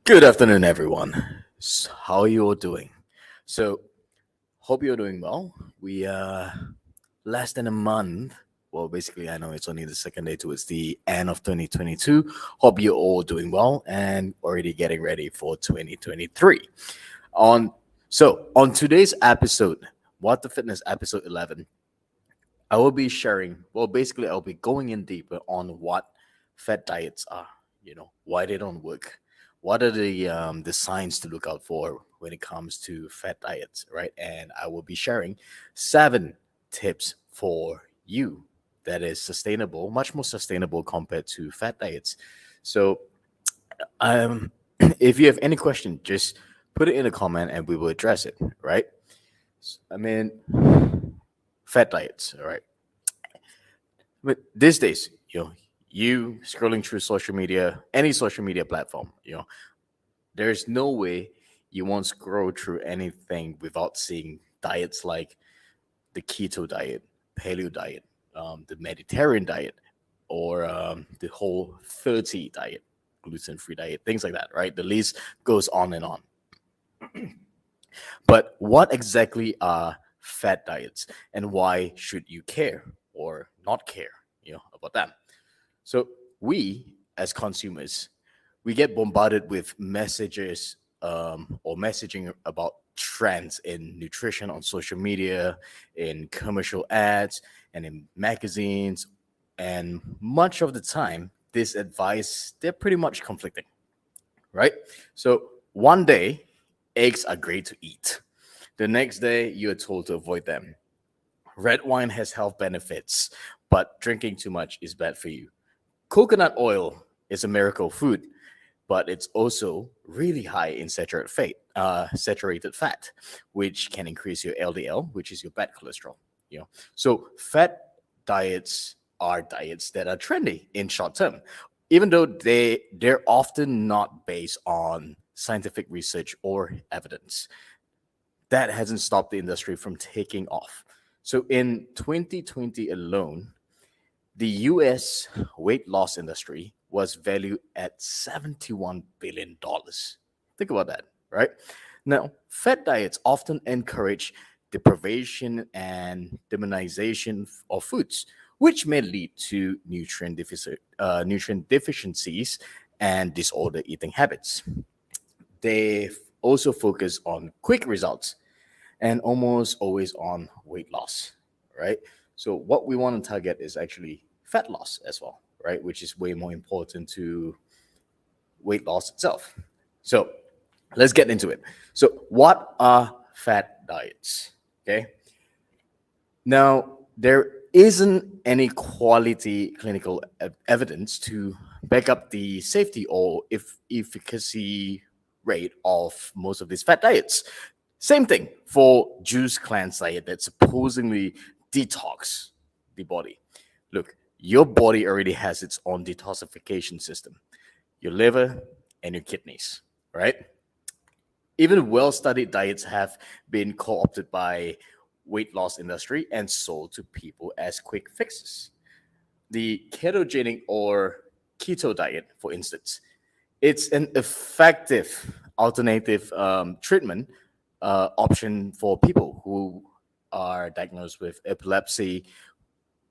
Good afternoon, everyone. How are you all doing? So, hope you're doing well. We less than a month. Well, basically, I know it's only the second day towards the end of 2022. Hope you're all doing well and already getting ready for 2023. On on today's episode, What the Fitness episode 11, I will be sharing. Well, basically, I'll be going in deeper on what fat diets are. Why they don't work. What are the signs to look out for when it comes to fat diets, right? And I will be sharing 7 tips for you that is sustainable, much more sustainable compared to fat diets. So, um, if you have any question, just put it in a comment and we will address it, right? I mean, fat diets, all right? But these days, you scrolling through social media, any social media platform, there's no way you won't scroll through anything without seeing diets like the keto diet, paleo diet, the Mediterranean diet, or the whole 30 diet, gluten free diet, things like that, right? The list goes on and on. But what exactly are fat diets and why should you care or not care, about them? So we as consumers, we get bombarded with messages or messaging about trends in nutrition on social media, in commercial ads, and in magazines. And much of the time, this advice, they're pretty much conflicting, right? So one day, eggs are great to eat. The next day, you're told to avoid them. Red wine has health benefits, but drinking too much is bad for you. Coconut oil is a miracle food, but it's also really high in saturated fat, which can increase your LDL, which is your bad cholesterol. So fat diets are diets that are trendy in short term, even though they're often not based on scientific research or evidence. That hasn't stopped the industry from taking off. So in 2020 alone, the US weight loss industry was valued at $71 billion. Dollars. Think about that, right? Now, fat diets often encourage deprivation and demonization of foods, which may lead to nutrient deficiencies and disorder eating habits. They also focus on quick results and almost always on weight loss, right? So what we want to target is actually fat loss as well, right? Which is way more important to weight loss itself. So let's get into it. So what are fat diets? Okay. Now there isn't any quality clinical evidence to back up the safety or if efficacy rate of most of these fat diets. Same thing for juice cleanse diet that supposedly detox the body. Look, your body already has its own detoxification system, your liver and your kidneys, right? Even well-studied diets have been co-opted by weight loss industry and sold to people as quick fixes. The ketogenic or keto diet, for instance, it's an effective alternative treatment option for people who are diagnosed with epilepsy,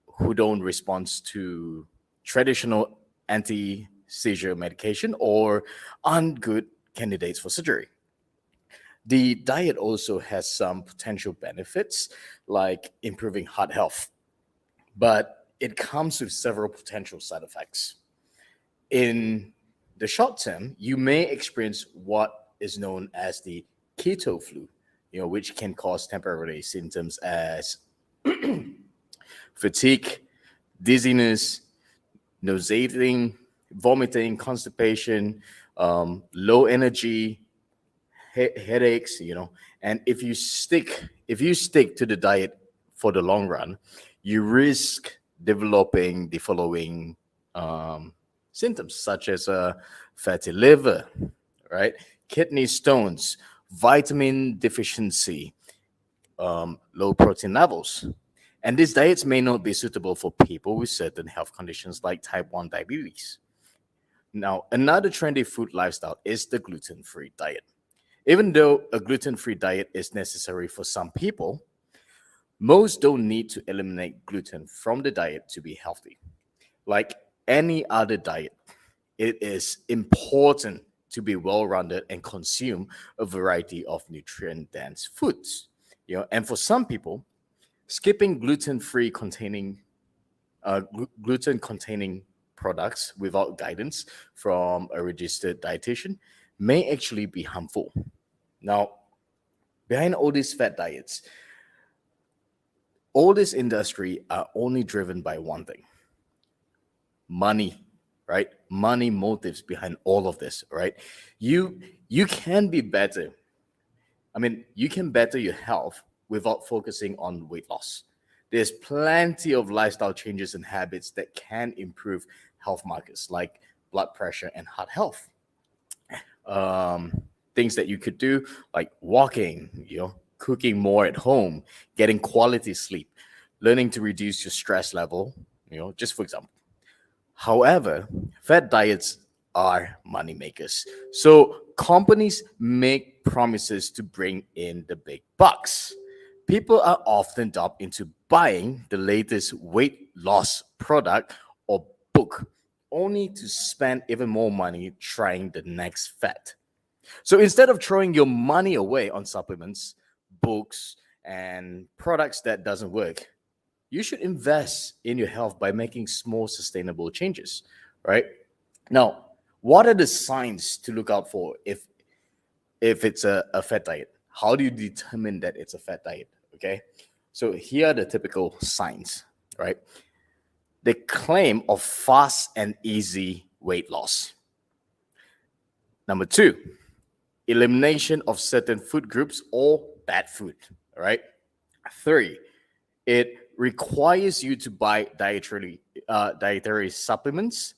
who don't respond to traditional anti seizure medication, or aren't good candidates for surgery. The diet also has some potential benefits like improving heart health, but it comes with several potential side effects. In the short term, you may experience what is known as the keto flu, which can cause temporary symptoms as fatigue, dizziness, nauseating, vomiting, constipation, low energy, headaches. And if you stick to the diet for the long run, you risk developing the following um, symptoms, such as fatty liver, right, kidney stones, vitamin deficiency, low protein levels. And these diets may not be suitable for people with certain health conditions like type 1 diabetes. Now, another trendy food lifestyle is the gluten free diet. Even though a gluten free diet is necessary for some people, most don't need to eliminate gluten from the diet to be healthy. Like any other diet, it is important to be well rounded and consume a variety of nutrient dense foods. And for some people, skipping gluten containing products without guidance from a registered dietitian may actually be harmful. Now, behind all these fat diets, all this industry are only driven by one thing: money, right? Money motives behind all of this, right? You can be better. I mean, you can better your health without focusing on weight loss. There's plenty of lifestyle changes and habits that can improve health markers like blood pressure and heart health. um, Things that you could do like walking, cooking more at home, getting quality sleep, learning to reduce your stress level, just for example. However, fat diets are money makers. So companies make promises to bring in the big bucks. People are often dumped into buying the latest weight loss product or book, only to spend even more money trying the next fad. So instead of throwing your money away on supplements, books, and products that doesn't work, you should invest in your health by making small sustainable changes, right? Now, what are the signs to look out for if it's a fat diet? How do you determine that it's a fat diet? Okay. So here are the typical signs, right? The claim of fast and easy weight loss. Number two, elimination of certain food groups or bad food. All right. Three, it requires you to buy dietary supplements,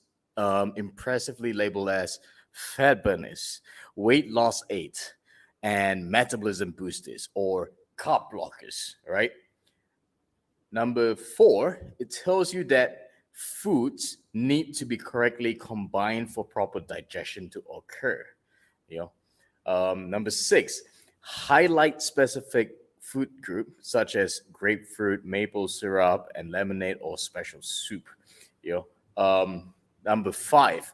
impressively labeled as fat burners, weight loss aids, and metabolism boosters or carb blockers. Right. Number four, it tells you that foods need to be correctly combined for proper digestion to occur. You Number six, highlight specific food group such as grapefruit, maple syrup, and lemonade or special soup. You Number five,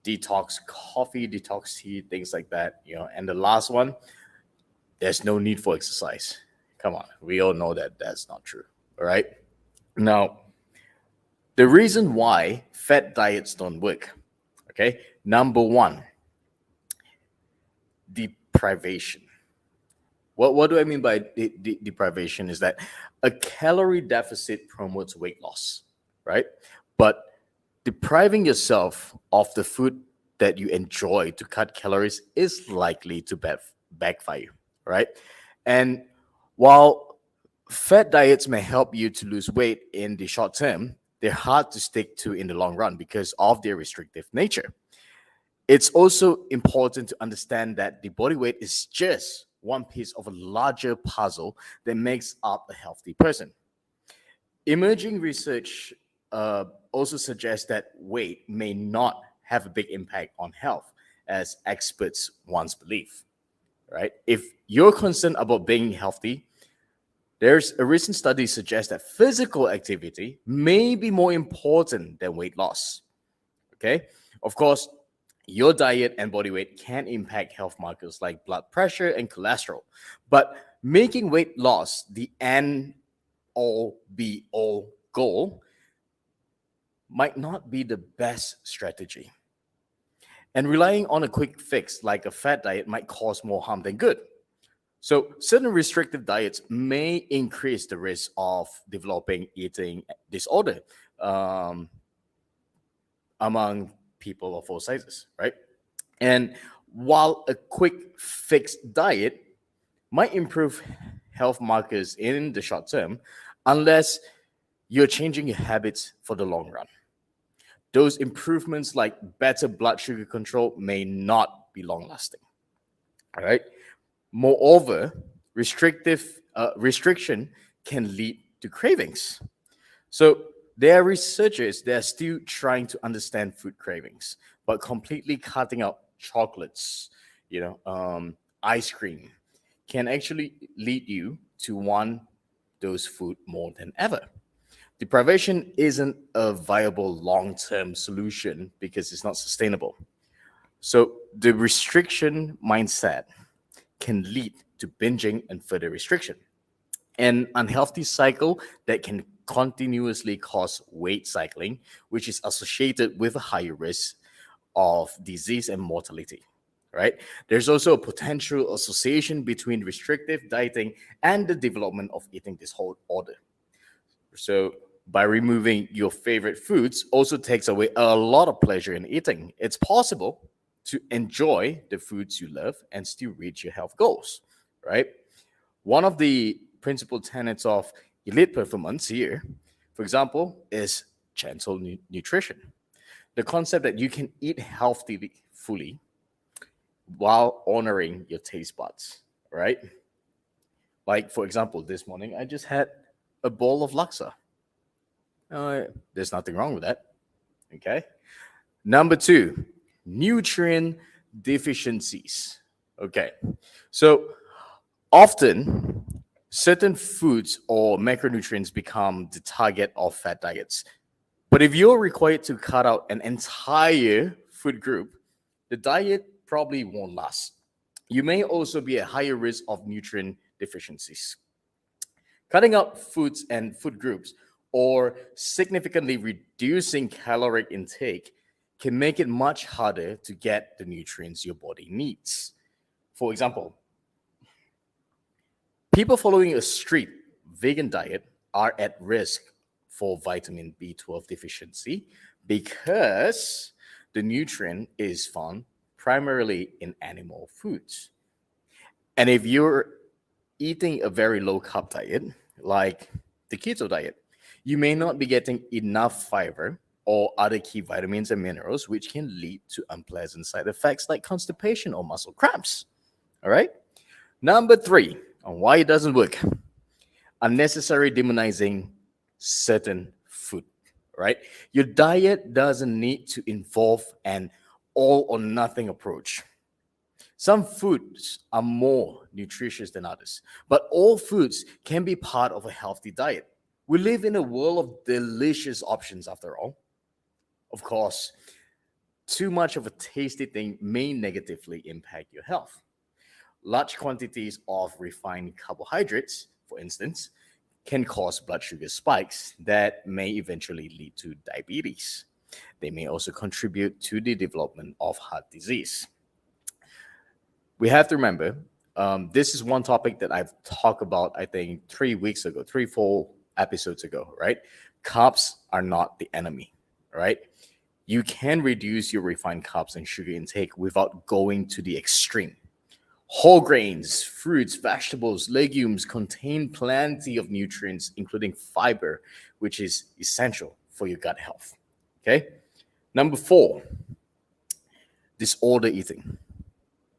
detox coffee, detox tea, things like that. And the last one, there's no need for exercise. Come on, we all know that that's not true. All right. Now, the reason why fat diets don't work. Okay. Number one, deprivation. What do I mean by deprivation is that a calorie deficit promotes weight loss, right? But depriving yourself of the food that you enjoy to cut calories is likely to backfire, right? And while fat diets may help you to lose weight in the short term, they're hard to stick to in the long run because of their restrictive nature. It's also important to understand that the body weight is just one piece of a larger puzzle that makes up a healthy person. Emerging research also suggests that weight may not have a big impact on health, as experts once believed. Right? If you're concerned about being healthy, there's a recent study suggests that physical activity may be more important than weight loss. Okay, of course, your diet and body weight can impact health markers like blood pressure and cholesterol, but making weight loss the end all be all goal might not be the best strategy. And relying on a quick fix like a fat diet might cause more harm than good. So, certain restrictive diets may increase the risk of developing eating disorder um, among people of all sizes, right? And while a quick fix diet might improve health markers in the short term, unless you're changing your habits for the long run, those improvements like better blood sugar control may not be long lasting. All right. Moreover, restriction can lead to cravings. So There are researchers that are still trying to understand food cravings, but completely cutting out chocolates, ice cream, can actually lead you to want those food more than ever. Deprivation isn't a viable long-term solution because it's not sustainable. So the restriction mindset can lead to binging and further restriction, an unhealthy cycle that can continuously cause weight cycling, which is associated with a higher risk of disease and mortality. Right? There's also a potential association between restrictive dieting and the development of eating disorder. So, by removing your favorite foods, also takes away a lot of pleasure in eating. It's possible to enjoy the foods you love and still reach your health goals, right? One of the principal tenets of elite performance here, for example, is gentle nutrition. The concept that you can eat healthily fully while honoring your taste buds, right? Like, for example, this morning I just had a bowl of laksa. There's nothing wrong with that. Okay. Number two, nutrient deficiencies. Okay. So often, certain foods or macronutrients become the target of fat diets. But if you're required to cut out an entire food group, the diet probably won't last. You may also be at higher risk of nutrient deficiencies. Cutting out foods and food groups or significantly reducing caloric intake can make it much harder to get the nutrients your body needs. For example, people following a strict vegan diet are at risk for vitamin B12 deficiency because the nutrient is found primarily in animal foods. And if you're eating a very low carb diet, like the keto diet, you may not be getting enough fiber or other key vitamins and minerals, which can lead to unpleasant side effects like constipation or muscle cramps. All right. Number three, on why it doesn't work: unnecessary demonizing certain food. Right. Your diet doesn't need to involve an all or nothing approach. Some foods are more nutritious than others, but all foods can be part of a healthy diet. We live in a world of delicious options after all. Of course, too much of a tasty thing may negatively impact your health. Large quantities of refined carbohydrates, for instance, can cause blood sugar spikes that may eventually lead to diabetes. They may also contribute to the development of heart disease. We have to remember, this is one topic that I've talked about, I think, 3 weeks ago, 4 episodes ago, right? Carbs are not the enemy, right? You can reduce your refined carbs and sugar intake without going to the extreme. Whole grains, fruits, vegetables, legumes contain plenty of nutrients, including fiber, which is essential for your gut health. Okay. Number four, disorder eating.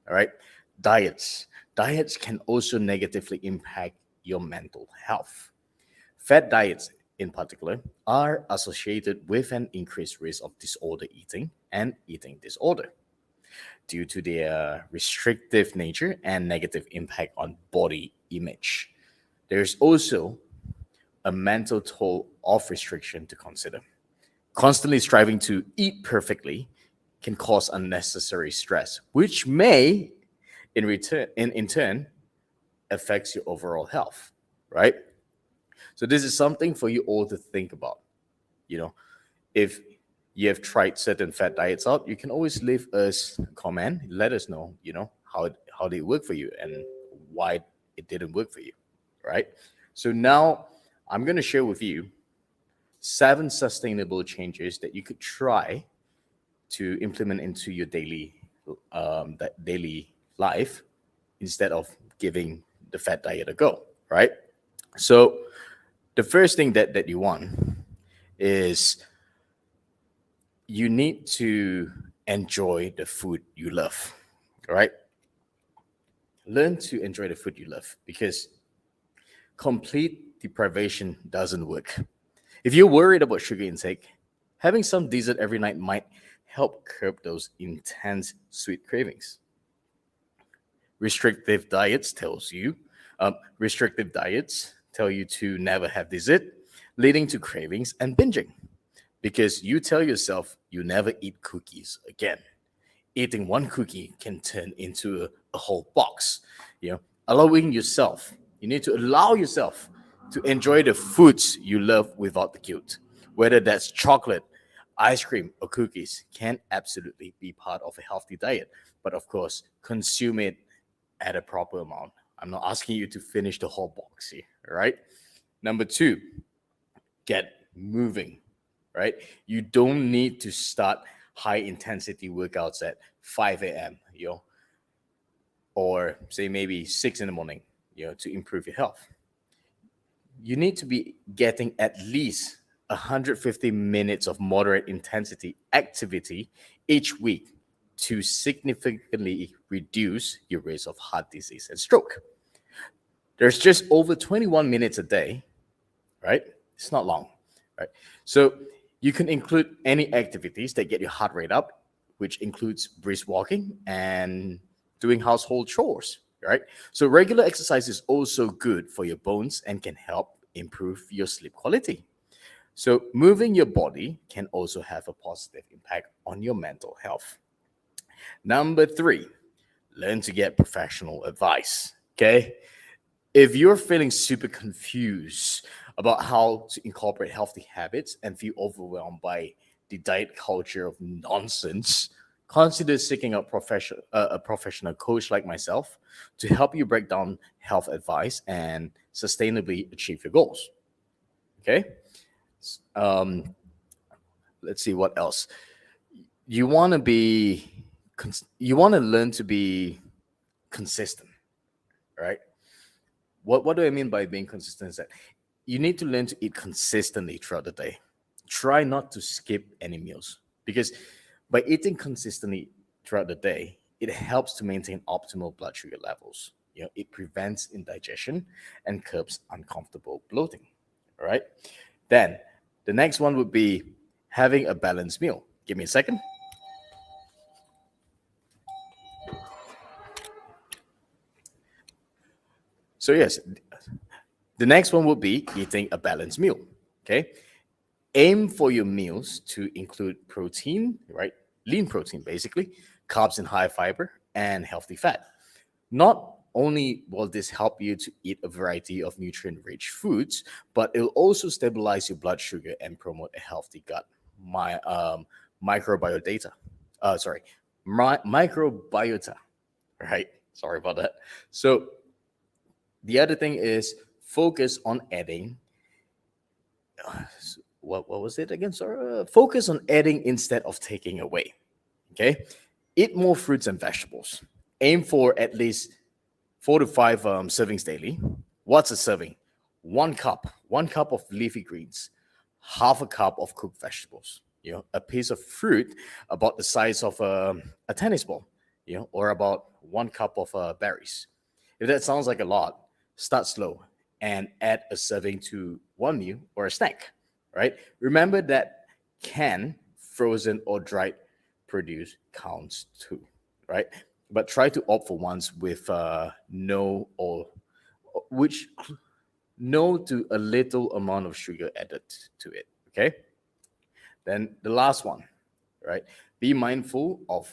All right. Diets. Diets can also negatively impact your mental health. Fat diets, in particular, are associated with an increased risk of disorder eating and eating disorder due to their restrictive nature and negative impact on body image. There's also a mental toll of restriction to consider. Constantly striving to eat perfectly can cause unnecessary stress, which may, in turn, affects your overall health, right? So this is something for you all to think about. You know, if you have tried certain fat diets out, you can always leave us a comment. Let us know, how they work for you and why it didn't work for you, right? So now I'm going to share with you 7 sustainable changes that you could try to implement into your daily life instead of giving the fat diet a go, right? So the first thing that you want is you need to enjoy the food you love, right? Learn to enjoy the food you love because complete deprivation doesn't work. If you're worried about sugar intake, having some dessert every night might help curb those intense sweet cravings. Restrictive diets tells you, restrictive diets tell you to never have dessert, leading to cravings and binging because you tell yourself you never eat cookies again. Eating one cookie can turn into a whole box. You know, allowing yourself, you need to allow yourself to enjoy the foods you love without the guilt. Whether that's chocolate, ice cream, or cookies, can absolutely be part of a healthy diet. But of course, consume it at a proper amount. I'm not asking you to finish the whole box here, all right? Number two, get moving, right? You don't need to start high intensity workouts at 5 a.m., or say maybe 6 in the morning, to improve your health. You need to be getting at least 150 minutes of moderate intensity activity each week to significantly reduce your risk of heart disease and stroke. There's just over 21 minutes a day, right? It's not long, right? So you can include any activities that get your heart rate up, which includes brisk walking and doing household chores, right? So regular exercise is also good for your bones and can help improve your sleep quality. So moving your body can also have a positive impact on your mental health. Number three, learn to get professional advice. Okay. If you're feeling super confused about how to incorporate healthy habits and feel overwhelmed by the diet culture of nonsense, consider seeking out a professional coach like myself to help you break down health advice and sustainably achieve your goals. Okay. Um, let's see what else. You want to be, you want to learn to be consistent, right? What do I mean by being consistent? Is that you need to learn to eat consistently throughout the day. Try not to skip any meals because by eating consistently throughout the day, it helps to maintain optimal blood sugar levels. It prevents indigestion and curbs uncomfortable bloating. All right. Then the next one would be having a balanced meal. Give me a second. So yes, the next one would be eating a balanced meal. Okay. Aim for your meals to include protein, right? Lean protein, basically, carbs and high fiber, and healthy fat. Not only will this help you to eat a variety of nutrient rich foods, but it'll also stabilize your blood sugar and promote a healthy gut. My microbiota. Sorry, microbiota. Right. Sorry about that. So the other thing is focus on adding what was it again? Sorry. Focus on adding instead of taking away. Okay. Eat more fruits and vegetables. Aim for at least 4 to 5 servings daily. What's a serving? One cup of leafy greens, half a cup of cooked vegetables. A piece of fruit about the size of a tennis ball. Or about 1 cup of berries. If that sounds like a lot, start slow and add a serving to one meal or a snack, right? Remember that canned, frozen, or dried produce counts too, right? But try to opt for ones with no or which no to a little amount of sugar added to it, okay? Then the last one, right? Be mindful of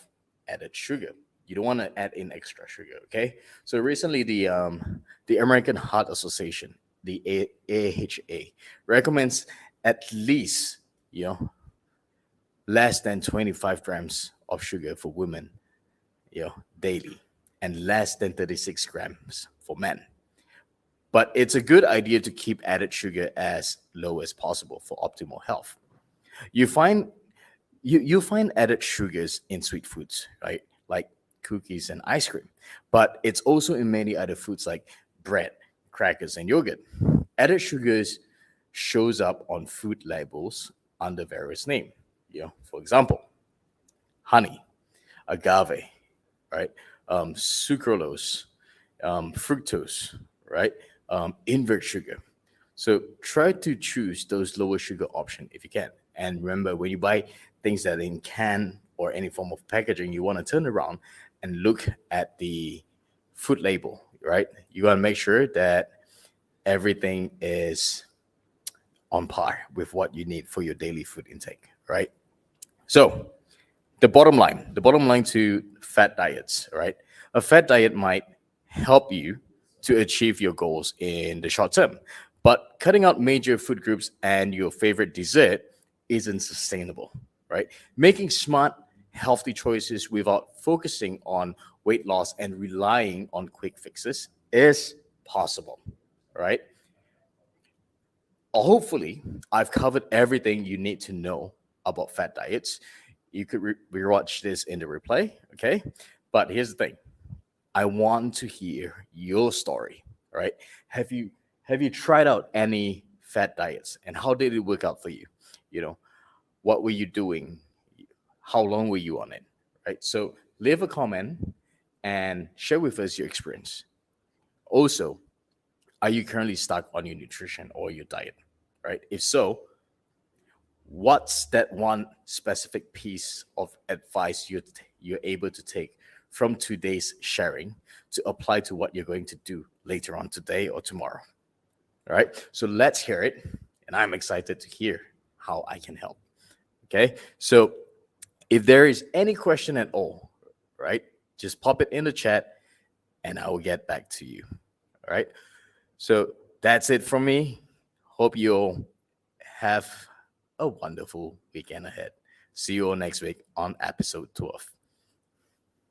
added sugar. You don't want to add in extra sugar, okay? So recently, the American Heart Association, the AHA, recommends at least less than 25 grams of sugar for women, daily, and less than 36 grams for men. But it's a good idea to keep added sugar as low as possible for optimal health. You find you find added sugars in sweet foods, right? Like cookies and ice cream. But it's also in many other foods like bread, crackers, and yogurt. Added sugars shows up on food labels under various names. For example, honey, agave, right? Sucralose, fructose, right? Invert sugar. So try to choose those lower sugar option if you can. And remember, when you buy things that are in can or any form of packaging, you want to turn around and look at the food label, right? You got to make sure that everything is on par with what you need for your daily food intake, right? So the bottom line to fat diets, right? A fat diet might help you to achieve your goals in the short term, but cutting out major food groups and your favorite dessert isn't sustainable, right? Making smart, healthy choices without focusing on weight loss and relying on quick fixes is possible, right? Hopefully, I've covered everything you need to know about fat diets. You could rewatch this in the replay, okay? But here's the thing: I want to hear your story, right? Have you have you tried out any fat diets, and how did it work out for you? You know, what were you doing? How long were you on it? Right? So leave a comment and share with us your experience. Also, are you currently stuck on your nutrition or your diet? Right? If so, what's that one specific piece of advice you're able to take from today's sharing to apply to what you're going to do later on today or tomorrow? All right. So let's hear it. And I'm excited to hear how I can help. Okay. So if there is any question at all, right, just pop it in the chat and I will get back to you. All right. So that's it from me. Hope you'll have a wonderful weekend ahead. See you all next week on episode 12.